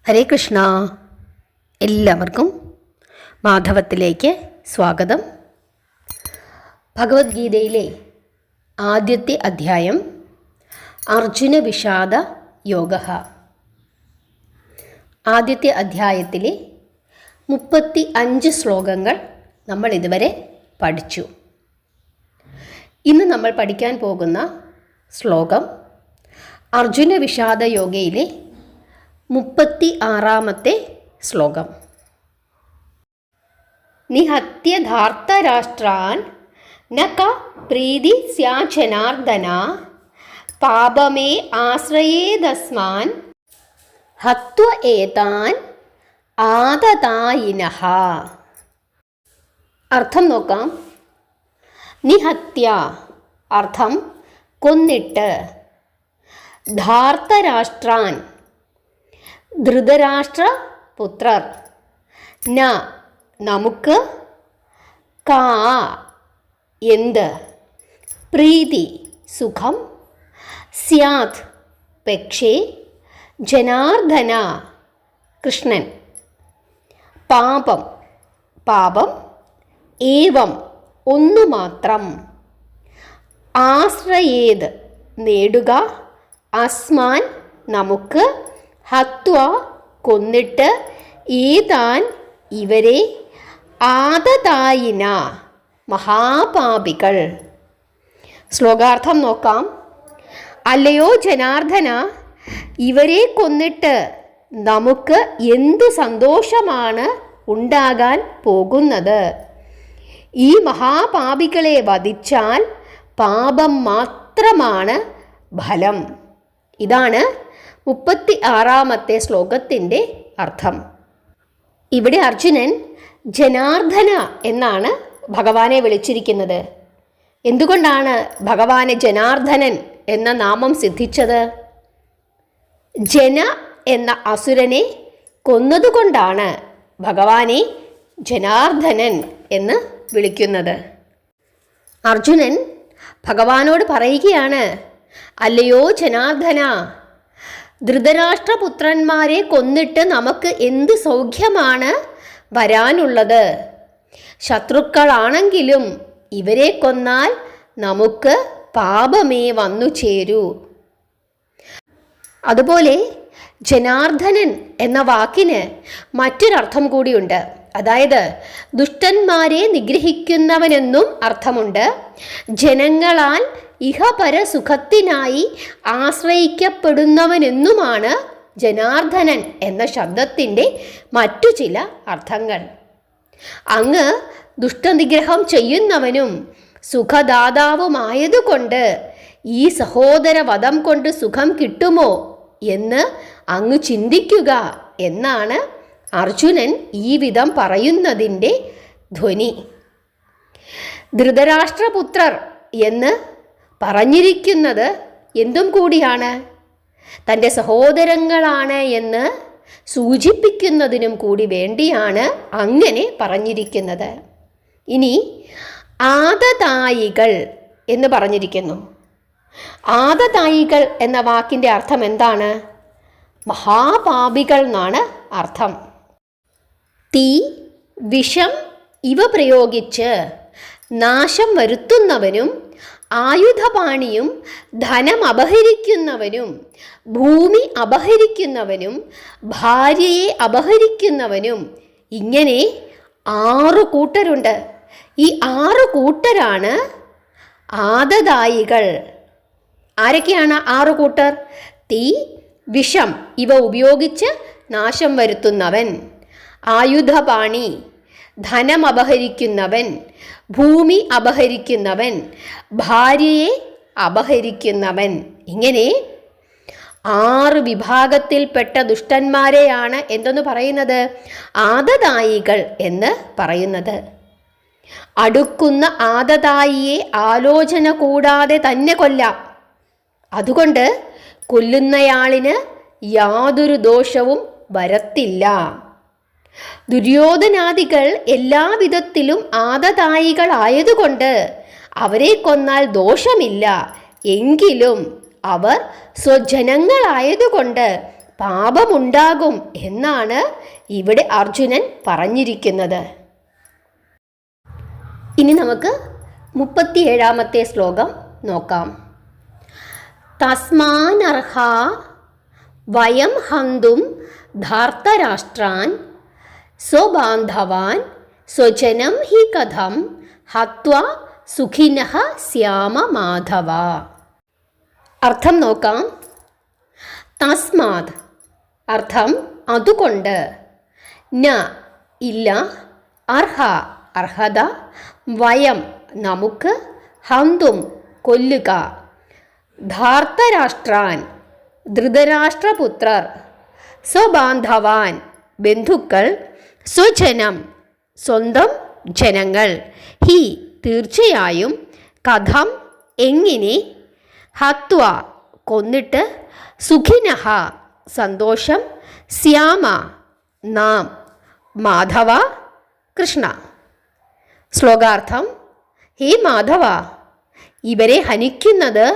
ഹരേ കൃഷ്ണ. എല്ലാവർക്കും മാധവത്തിലേക്ക് സ്വാഗതം. ഭഗവത്ഗീതയിലെ ആദ്യത്തെ അധ്യായം അർജുന വിഷാദ യോഗ. ആദ്യത്തെ അധ്യായത്തിലെ 35 ശ്ലോകങ്ങൾ നമ്മൾ ഇതുവരെ പഠിച്ചു. ഇന്ന് നമ്മൾ പഠിക്കാൻ പോകുന്ന ശ്ലോകം അർജുന വിഷാദ യോഗയിലെ 36-ാമത്തെ ശ്ലോകം. നിഹത്യ ധാർത്തരാഷ്ട്രാൻ ന ക പ്രീതി സ്യാജനാർദ്ദന പാപമേ ആശ്രയേദസ്മാൻ ഹത്വ ഏതാൻ ആദതായിനഃ. അർത്ഥം നോക്കാം. നിഹത്യ അർത്ഥം കൊന്നിട്ട്, ധാർത്തരാഷ്ട്രാൻ ധൃതരാഷ്ട്ര പുത്രർ, ന നമുക്ക്, കാ എന്ത്, പ്രീതി സുഖം, സ്യാത് പക്ഷേ, ജനാർദ്ദന കൃഷ്ണൻ, പാപം പാപം, ഏവം ഒന്നു മാത്രം, ആശ്രയേത് നേടുക, അസ്മാൻ നമുക്ക്, ഹത്വ കൊന്നിട്ട്, ഏതാൻ ഇവരെ, ആദതായിന മഹാപാപികൾ. ശ്ലോകാർത്ഥം നോക്കാം. അല്ലയോ ജനാർദ്ദന, ഇവരെ കൊന്നിട്ട് നമുക്ക് എന്തു സന്തോഷമാണ് ഉണ്ടാകാൻ പോകുന്നത്? ഈ മഹാപാപികളെ വധിച്ചാൽ പാപം മാത്രമാണ് ഫലം. ഇതാണ് 36-ാമത്തെ ശ്ലോകത്തിൻ്റെ അർത്ഥം. ഇവിടെ അർജുനൻ ജനാർദ്ദന എന്നാണ് ഭഗവാനെ വിളിച്ചിരിക്കുന്നത്. എന്തുകൊണ്ടാണ് ഭഗവാന് ജനാർദ്ദനൻ എന്ന നാമം സിദ്ധിച്ചത്? ജന എന്ന അസുരനെ കൊന്നതുകൊണ്ടാണ് ഭഗവാനെ ജനാർദ്ദനൻ എന്ന് വിളിക്കുന്നത്. അർജുനൻ ഭഗവാനോട് പറയുകയാണ്, അല്ലയോ ജനാർദ്ദന, ധൃതരാഷ്ട്രപുത്രന്മാരെ കൊന്നിട്ട് നമുക്ക് എന്ത് സൗഖ്യമാണ് വരാനുള്ളത്? ശത്രുക്കളാണെങ്കിലും ഇവരെ കൊന്നാൽ നമുക്ക് പാപമേ വന്നു ചേരൂ. അതുപോലെ ജനാർദ്ദനൻ എന്ന വാക്കിന് മറ്റൊരർത്ഥം കൂടിയുണ്ട്. അതായത് ദുഷ്ടന്മാരെ നിഗ്രഹിക്കുന്നവനെന്നും അർത്ഥമുണ്ട്. ജനങ്ങളാൽ ഇഹപര സുഖത്തിനായി ആശ്രയിക്കപ്പെടുന്നവനെന്നുമാണ് ജനാർദ്ദനൻ എന്ന ശബ്ദത്തിൻ്റെ മറ്റു ചില അർത്ഥങ്ങൾ. അങ്ങ് ദുഷ്ടനിഗ്രഹം ചെയ്യുന്നവനും സുഖദാതാവുമായതുകൊണ്ട് ഈ സഹോദര വധം കൊണ്ട് സുഖം കിട്ടുമോ എന്ന് അങ്ങ് ചിന്തിക്കുക എന്നാണ് അർജുനൻ ഈ വിധം പറയുന്നതിൻ്റെ ധ്വനി. ധൃതരാഷ്ട്രപുത്രർ എന്ന് പറഞ്ഞിരിക്കുന്നത് എന്തും കൂടിയാണ്, തൻ്റെ സഹോദരങ്ങളാണ് എന്ന് സൂചിപ്പിക്കുന്നതിനും കൂടി വേണ്ടിയാണ് അങ്ങനെ പറഞ്ഞിരിക്കുന്നത്. ഇനി ആദതായികൾ എന്ന് പറഞ്ഞിരിക്കുന്നു. ആദതായികൾ എന്ന വാക്കിൻ്റെ അർത്ഥം എന്താണ്? മഹാപാപികൾ എന്നാണ് അർത്ഥം. തീ, വിഷം ഇവ പ്രയോഗിച്ച് നാശം വരുത്തുന്നവനും ആയുധപാണിയും ധനം അപഹരിക്കുന്നവനും ഭൂമി അപഹരിക്കുന്നവനും ഭാര്യയെ അപഹരിക്കുന്നവനും, ഇങ്ങനെ 6 കൂട്ടരുണ്ട്. ഈ 6 കൂട്ടരാണ് ആദതായികൾ. ആരൊക്കെയാണ് 6 കൂട്ടർ? തീ, വിഷം ഇവ ഉപയോഗിച്ച് നാശം വരുത്തുന്നവൻ, ആയുധപാണി, ധനം അപഹരിക്കുന്നവൻ, ഭൂമി അപഹരിക്കുന്നവൻ, ഭാര്യയെ അപഹരിക്കുന്നവൻ. ഇങ്ങനെ 6 വിഭാഗത്തിൽപ്പെട്ട ദുഷ്ടന്മാരെയാണ് എന്തെന്ന് പറയുന്നത്? ആദതായികൾ എന്ന് പറയുന്നത്. അടുക്കുന്ന ആദതായിയെ ആലോചന കൂടാതെ തന്നെ കൊല്ലാം. അതുകൊണ്ട് കൊല്ലുന്നയാളിന് യാതൊരു ദോഷവും വരത്തില്ല. ദുര്യോധനാദികൾ എല്ലാവിധത്തിലും ആദതായികളായതുകൊണ്ട് അവരെ കൊന്നാൽ ദോഷമില്ല. എങ്കിലും അവർ സ്വജനങ്ങളായതുകൊണ്ട് പാപമുണ്ടാകും എന്നാണ് ഇവിടെ അർജുനൻ പറഞ്ഞിരിക്കുന്നത്. ഇനി നമുക്ക് 37-ാമത്തെ ശ്ലോകം നോക്കാം. തസ്മാനർഹ വയം ഹന്തും ധാർത്തരാഷ്ട്രാൻ സ്വബാന്ധവാൻ സ്വജനം ഹി കഥം ഹത്വാ സുഖിനഃ സ്യാമ മാധവ. അർത്ഥം നോക്കാം. തസ്മാത് അർത്ഥം അതുകൊണ്ട്, ന ഇല്ല, അർഹ അർഹത, വയം നമുക്ക്, ഹന്തും കൊല്ലുക, ധാർത്തരാഷ്ട്രാൻ ധൃതരാഷ്ട്രപുത്രർ, സ്വബാന്ധവാൻ ബന്ധുക്കൾ, സ്വജനം സ്വന്തം ജനങ്ങൾ, ഹി തീർച്ചയായും, കഥം എങ്ങനെ, ഹത്വ കൊന്നിട്ട്, സുഖിനഃ സന്തോഷം, സ്യാമ നാം, മാധവ കൃഷ്ണ. ശ്ലോകാർത്ഥം. ഹേ മാധവ, ഇവരെ ഹനിക്കുന്നത്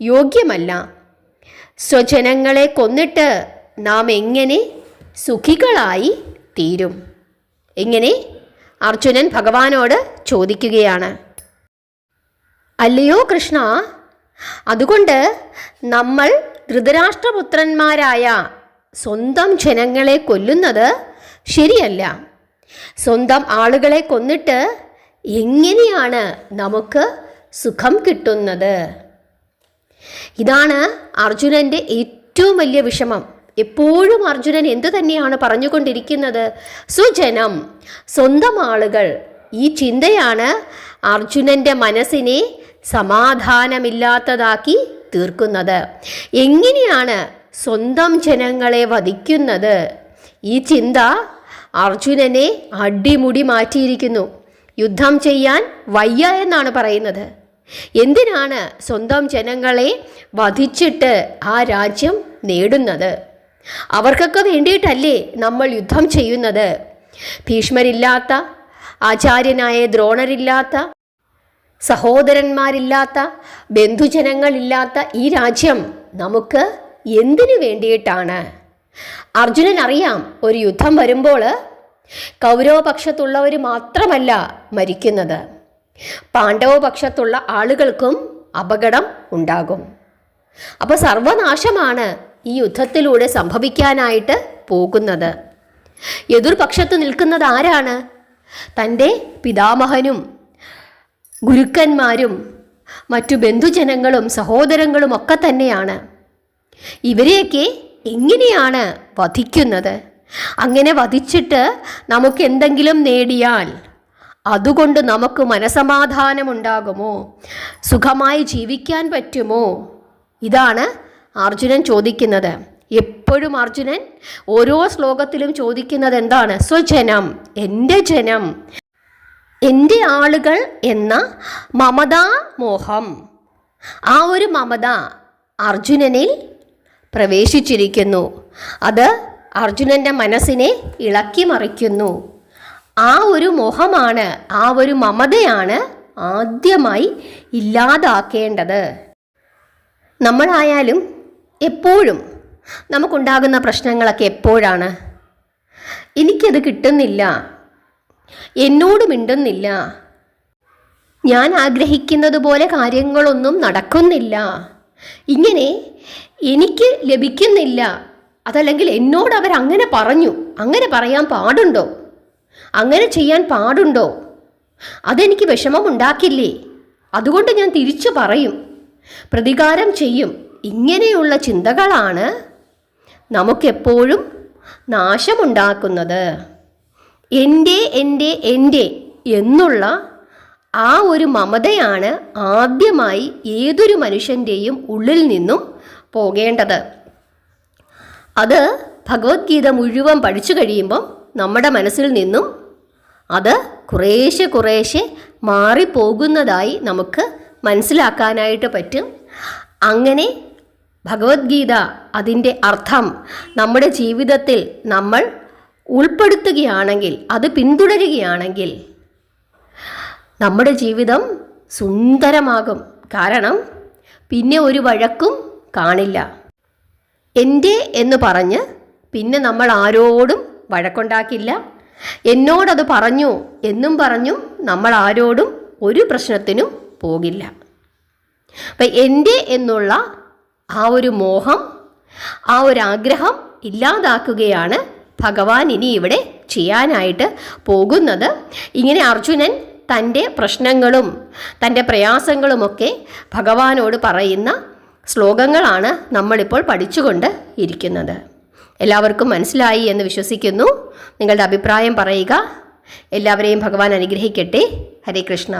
യോഗ്യമല്ല. സ്വജനങ്ങളെ കൊന്നിട്ട് നാം എങ്ങനെ സുഖികളായി തീരും? എങ്ങനെ? അർജുനൻ ഭഗവാനോട് ചോദിക്കുകയാണ്. അല്ലയോ കൃഷ്ണ, അതുകൊണ്ട് നമ്മൾ ധൃതരാഷ്ട്രപുത്രന്മാരായ സ്വന്തം ജനങ്ങളെ കൊല്ലുന്നത് ശരിയല്ല. സ്വന്തം ആളുകളെ കൊന്നിട്ട് എങ്ങനെയാണ് നമുക്ക് സുഖം കിട്ടുന്നത്? ഇതാണ് അർജുനൻ്റെ ഏറ്റവും വലിയ വിഷമം. എപ്പോഴും അർജുനൻ എന്തു തന്നെയാണ് പറഞ്ഞുകൊണ്ടിരിക്കുന്നത്? സ്വജനം, സ്വന്തം ആളുകൾ. ഈ ചിന്തയാണ് അർജുനൻ്റെ മനസ്സിനെ സമാധാനമില്ലാത്തതാക്കി തീർക്കുന്നത്. എങ്ങനെയാണ് സ്വന്തം ജനങ്ങളെ വധിക്കുന്നത്? ഈ ചിന്ത അർജുനനെ അടിമുടി മാറ്റിയിരിക്കുന്നു. യുദ്ധം ചെയ്യാൻ വയ്യ എന്നാണ് പറയുന്നത്. എന്തിനാണ് സ്വന്തം ജനങ്ങളെ വധിച്ചിട്ട് ആ രാജ്യം നേടുന്നത്? അവർക്കൊക്കെ വേണ്ടിയിട്ടല്ലേ നമ്മൾ യുദ്ധം ചെയ്യുന്നത്? ഭീഷ്മരില്ലാത്ത, ആചാര്യനായ ദ്രോണരില്ലാത്ത, സഹോദരന്മാരില്ലാത്ത, ബന്ധുജനങ്ങളില്ലാത്ത ഈ രാജ്യം നമുക്ക് എന്തിനു വേണ്ടിയിട്ടാണ്? അർജുനൻ അറിയാം, ഒരു യുദ്ധം വരുമ്പോൾ കൗരവപക്ഷത്തുള്ളവർ മാത്രമല്ല മരിക്കുന്നത്, പാണ്ഡവപക്ഷത്തുള്ള ആളുകൾക്കും അപകടം ഉണ്ടാകും. അപ്പോൾ സർവനാശമാണ് ഈ യുദ്ധത്തിലൂടെ സംഭവിക്കാനായിട്ട് പോകുന്നത്. എതിർപക്ഷത്ത് നിൽക്കുന്നത് ആരാണ്? തൻ്റെ പിതാമഹനും ഗുരുക്കന്മാരും മറ്റു ബന്ധുജനങ്ങളും സഹോദരങ്ങളും ഒക്കെ തന്നെയാണ്. ഇവരെയൊക്കെ എങ്ങനെയാണ് വധിക്കുന്നത്? അങ്ങനെ വധിച്ചിട്ട് നമുക്ക് എന്തെങ്കിലും നേടിയാൽ അതുകൊണ്ട് നമുക്ക് മനസമാധാനമുണ്ടാകുമോ? സുഖമായി ജീവിക്കാൻ പറ്റുമോ? ഇതാണ് അർജുനൻ ചോദിക്കുന്നത്. എപ്പോഴും അർജുനൻ ഓരോ ശ്ലോകത്തിലും ചോദിക്കുന്നത് എന്താണ്? സ്വജനം, എൻ്റെ ജനം, എൻ്റെ ആളുകൾ എന്ന മമതാമോഹം. ആ ഒരു മമത അർജുനനിൽ പ്രവേശിച്ചിരിക്കുന്നു. അത് അർജുനൻ്റെ മനസ്സിനെ ഇളക്കി മറിക്കുന്നു. ആ ഒരു മോഹമാണ്, ആ ഒരു മമതയാണ് ആദ്യമായി ഇല്ലാതാക്കേണ്ടത്. നമ്മളായാലും എപ്പോഴും നമുക്കുണ്ടാകുന്ന പ്രശ്നങ്ങളൊക്കെ എപ്പോഴാണ്? എനിക്കത് കിട്ടുന്നില്ല, എന്നോട് മിണ്ടുന്നില്ല, ഞാൻ ആഗ്രഹിക്കുന്നത് പോലെ കാര്യങ്ങളൊന്നും നടക്കുന്നില്ല, ഇങ്ങനെ എനിക്ക് ലഭിക്കുന്നില്ല, അതല്ലെങ്കിൽ എന്നോട് അവരങ്ങനെ പറഞ്ഞു, അങ്ങനെ പറയാൻ പാടുണ്ടോ, അങ്ങനെ ചെയ്യാൻ പാടുണ്ടോ, അതെനിക്ക് വിഷമമുണ്ടാക്കില്ലേ, അതുകൊണ്ട് ഞാൻ തിരിച്ചു പറയും, പ്രതികാരം ചെയ്യും. ഇങ്ങനെയുള്ള ചിന്തകളാണ് നമുക്കെപ്പോഴും നാശമുണ്ടാക്കുന്നത്. എൻ്റെ എൻ്റെ എൻ്റെ എന്നുള്ള ആ ഒരു മമതയാണ് ആദ്യമായി ഏതൊരു മനുഷ്യൻ്റെയും ഉള്ളിൽ നിന്നും പോകേണ്ടത്. അത് ഭഗവത്ഗീത മുഴുവൻ പഠിച്ചു കഴിയുമ്പം നമ്മുടെ മനസ്സിൽ നിന്നും അത് കുറേശ്ശെ കുറേശ്ശെ മാറിപ്പോകുന്നതായി നമുക്ക് മനസ്സിലാക്കാനായിട്ട് പറ്റും. അങ്ങനെ ഭഗവത്ഗീത അതിൻ്റെ അർത്ഥം നമ്മുടെ ജീവിതത്തിൽ നമ്മൾ ഉൾപ്പെടുത്തുകയാണെങ്കിൽ, അത് പിന്തുടരുകയാണെങ്കിൽ നമ്മുടെ ജീവിതം സുന്ദരമാകും. കാരണം പിന്നെ ഒരു വഴക്കും കാണില്ല. എൻ്റെ എന്ന് പറഞ്ഞ് പിന്നെ നമ്മൾ ആരോടും വഴക്കുണ്ടാക്കില്ല. എന്നോടത് പറഞ്ഞു എന്നും പറഞ്ഞു നമ്മൾ ആരോടും ഒരു പ്രശ്നത്തിനും പോകില്ല. അപ്പം എൻ്റെ എന്നുള്ള ആ ഒരു മോഹം, ആ ഒരു ആഗ്രഹം ഇല്ലാതാക്കുകയാണ് ഭഗവാൻ ഇനി ഇവിടെ ചെയ്യാനായിട്ട് പോകുന്നത്. ഇങ്ങനെ അർജുനൻ തൻ്റെ പ്രശ്നങ്ങളും തൻ്റെ പ്രയാസങ്ങളുമൊക്കെ ഭഗവാനോട് പറയുന്ന ശ്ലോകങ്ങളാണ് നമ്മളിപ്പോൾ പഠിച്ചുകൊണ്ട് ഇരിക്കുന്നത്. എല്ലാവർക്കും മനസ്സിലായി എന്ന് വിശ്വസിക്കുന്നു. നിങ്ങളുടെ അഭിപ്രായം പറയുക. എല്ലാവരെയും ഭഗവാൻ അനുഗ്രഹിക്കട്ടെ. ഹരേ കൃഷ്ണ.